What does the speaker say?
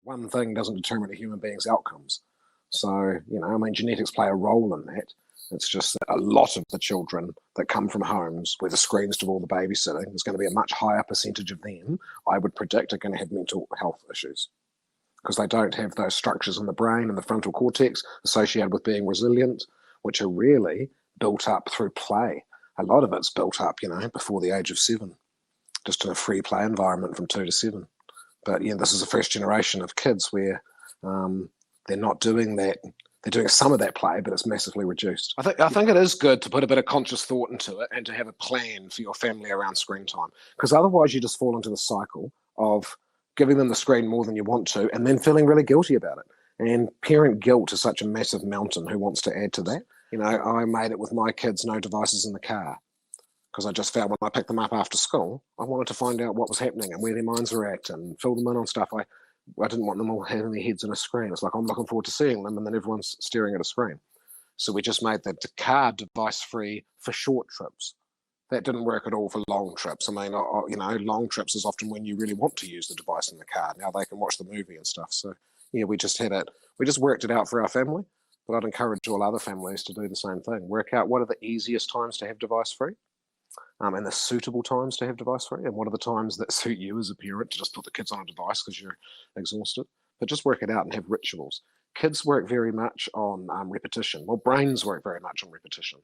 One thing doesn't determine a human being's outcomes. So, genetics play a role in that. It's just that a lot of the children that come from homes where the screens do all the babysitting, there's going to be a much higher percentage of them, I would predict, are going to have mental health issues because they don't have those structures in the brain and the frontal cortex associated with being resilient, which are really built up through play. A lot of it's built up, before the age of 7, just in a free play environment from 2 to 7. But this is the first generation of kids where they're not doing that. They're doing some of that play, but it's massively reduced. I think it is good to put a bit of conscious thought into it and to have a plan for your family around screen time, because otherwise you just fall into the cycle of giving them the screen more than you want to and then feeling really guilty about it. And parent guilt is such a massive mountain. Who wants to add to that? I made it with my kids, no devices in the car, because I just found when I picked them up after school, I wanted to find out what was happening and where their minds were at and fill them in on stuff. I didn't want them all having their heads in a screen. It's like, I'm looking forward to seeing them, and then everyone's staring at a screen. So we just made the car device-free for short trips. That didn't work at all for long trips. I mean, long trips is often when you really want to use the device in the car. Now they can watch the movie and stuff. So, we just worked it out for our family, but I'd encourage all other families to do the same thing. Work out what are the easiest times to have device-free. And the suitable times to have device free, and what are the times that suit you as a parent to just put the kids on a device because you're exhausted. But just work it out and have rituals. Kids work very much on repetition. Well, brains work very much on repetition.